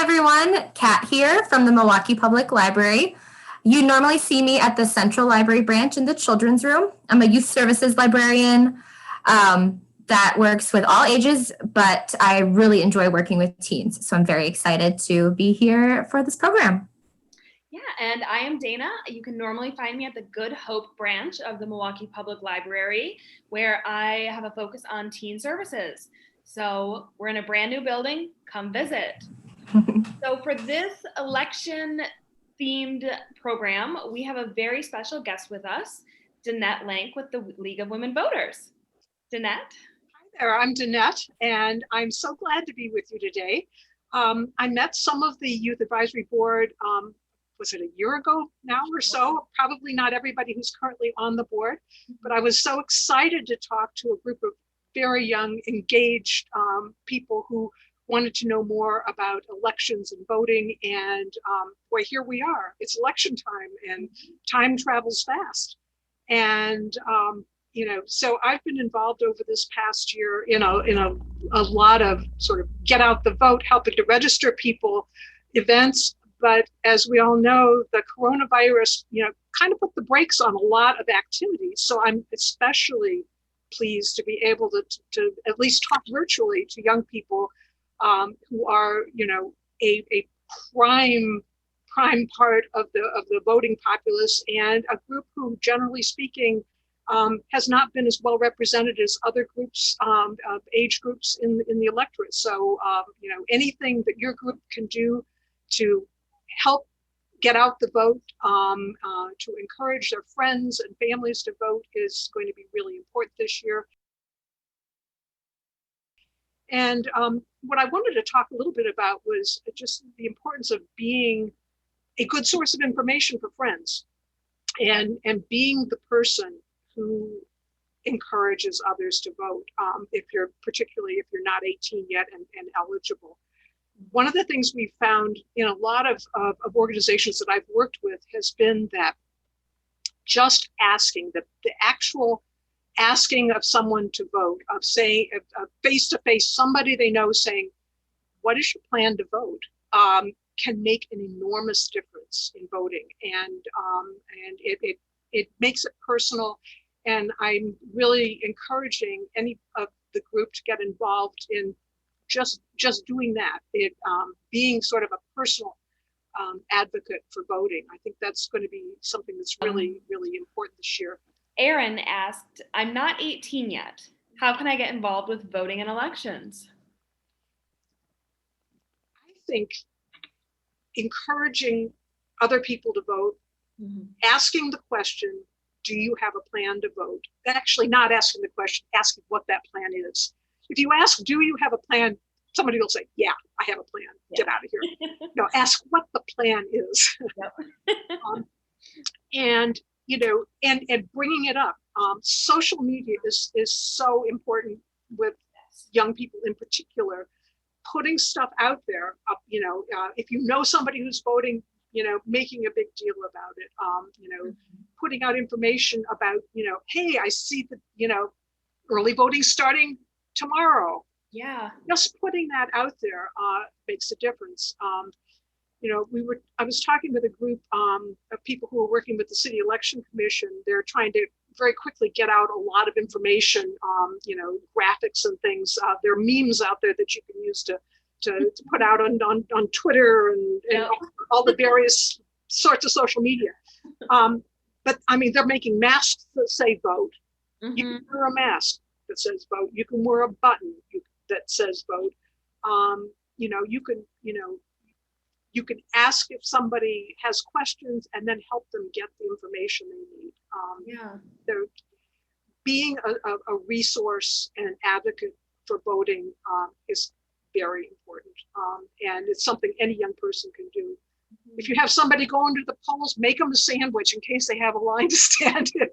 everyone, Kat here from the Milwaukee Public Library. You normally see me at the Central Library branch in the children's room. I'm a youth services librarian that works with all ages, but I really enjoy working with teens. So I'm very excited to be here for this program. Yeah, and I am Dana. You can normally find me at the Good Hope branch of the Milwaukee Public Library, where I have a focus on teen services. So we're in a brand new building. Come visit. So for this election-themed program, we have a very special guest with us, Dannette Lank with the League of Women Voters. Dannette? Hi there, I'm Dannette, and I'm so glad to be with you today. I met some of the Youth Advisory Board, was it a year ago now or so? Probably not everybody who's currently on the board, but I was so excited to talk to a group of very young, engaged people who wanted to know more about elections and voting, and boy, here we are. It's election time, and time travels fast. And so I've been involved over this past year in a lot of sort of get out the vote, helping to register people events. But as we all know, the coronavirus, kind of put the brakes on a lot of activities. So I'm especially pleased to be able to at least talk virtually to young people who are, a prime part of the voting populace, and a group who, generally speaking, has not been as well represented as other groups, age groups in the electorate. So, anything that your group can do to help get out the vote, to encourage their friends and families to vote is going to be really important this year. And what I wanted to talk a little bit about was just the importance of being a good source of information for friends, and being the person who encourages others to vote, particularly if you're not 18 yet and eligible. One of the things we found in a lot of organizations that I've worked with has been that just asking, the actual asking of someone to vote, of saying face-to-face, somebody they know saying, what is your plan to vote, can make an enormous difference in voting. And it makes it personal. And I'm really encouraging any of the group to get involved in just doing that, being sort of a personal advocate for voting. I think that's going to be something that's really, really important this year. Aaron asked, I'm not 18 yet. How can I get involved with voting in elections? I think encouraging other people to vote, asking the question, do you have a plan to vote? Actually not asking the question, asking what that plan is. If you ask, do you have a plan? Somebody will say, yeah, I have a plan. Yeah. Get out of here. No, ask what the plan is. Yep. And bringing it up. Social media is so important with young people in particular. Putting stuff out there, if you know somebody who's voting, making a big deal about it, putting out information about, hey, I see that, early voting starting tomorrow. Yeah. Just putting that out there makes a difference. I was talking with a group of people who are working with the City Election Commission. They're trying to very quickly get out a lot of information, graphics and things. There are memes out there that you can use to put out on Twitter and all the various sorts of social media. But I mean, they're making masks that say vote. You can wear a mask that says vote. You can wear a button that says vote. You can ask if somebody has questions and then help them get the information they need. Being a resource and advocate for voting is very important. And it's something any young person can do. If you have somebody going to the polls, make them a sandwich in case they have a line to stand in.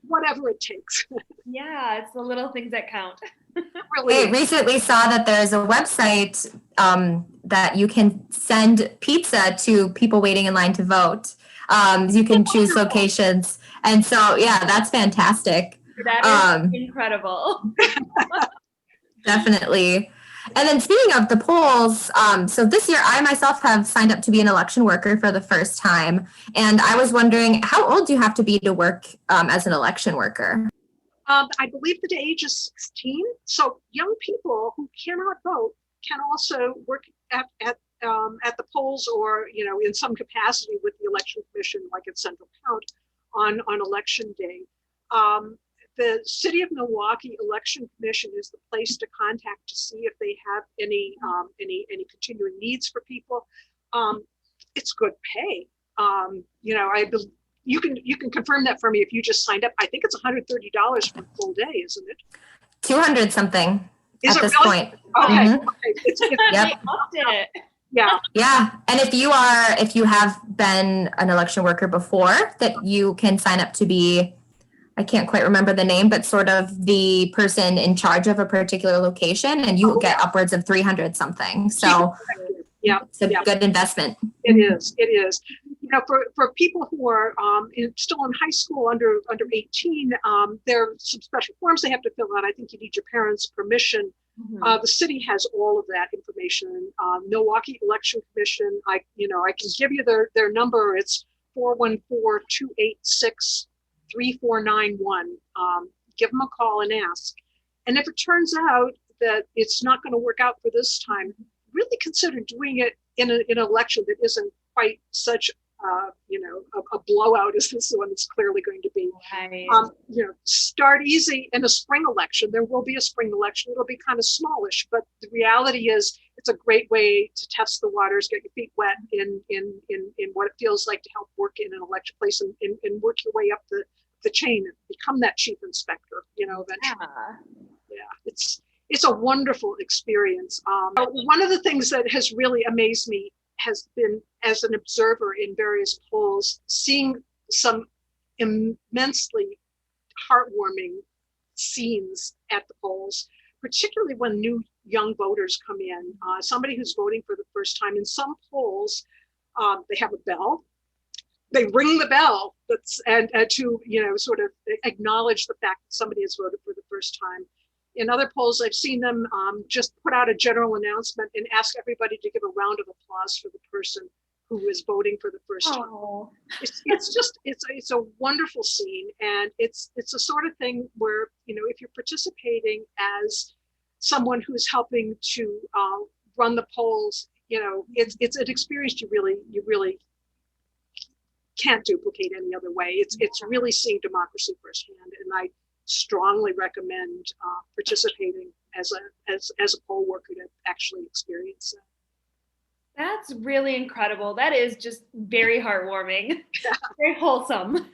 Whatever it takes. Yeah, it's the little things that count. Really I recently saw that there's a website that you can send pizza to people waiting in line to vote. You can choose locations. And so, yeah, that's fantastic. That is incredible. Definitely. And then speaking of the polls, so this year I myself have signed up to be an election worker for the first time. And I was wondering, how old do you have to be to work as an election worker? I believe the age is 16. So young people who cannot vote can also work at the polls, or in some capacity with the election commission, like at Central Count on election day. The City of Milwaukee Election Commission is the place to contact to see if they have any continuing needs for people. It's good pay. You can confirm that for me if you just signed up. I think it's $130 for a full day, isn't it? 200 something Is at it this really? point. Okay. Mhm. Okay. It's, They Yep. upped it. yeah. Yeah. And if you have been an election worker before, that you can sign up to be, I can't quite remember the name, but sort of the person in charge of a particular location, and you get upwards of 300 something. So Yeah. it's a good investment. It is. It is. For people who are still in high school under 18, there are some special forms they have to fill out. I think you need your parents' permission. The city has all of that information. Milwaukee Election Commission. I can give you their number. It's 414-286-3491. Give them a call and ask. And if it turns out that it's not going to work out for this time, really consider doing it in an election that isn't quite such a blowout as this one is clearly going to be. Right. Start easy in a spring election. There will be a spring election. It'll be kind of smallish, but the reality is it's a great way to test the waters, get your feet wet in what it feels like to help work in an election place, and work your way up the chain and become that chief inspector, eventually. Yeah, it's a wonderful experience. One of the things that has really amazed me has been, as an observer in various polls, seeing some immensely heartwarming scenes at the polls, particularly when new young voters come in. Somebody who's voting for the first time, in some polls, they have a bell. They ring the bell and to sort of acknowledge the fact that somebody has voted for the first time. In other polls, I've seen them just put out a general announcement and ask everybody to give a round of applause for the person who is voting for the first time. It's a wonderful scene, and it's a sort of thing where if you're participating as someone who's helping to run the polls, it's an experience you really can't duplicate any other way. It's really seeing democracy firsthand, and I strongly recommend participating as a poll worker to actually experience it. That's really incredible. That is just very heartwarming. Very wholesome.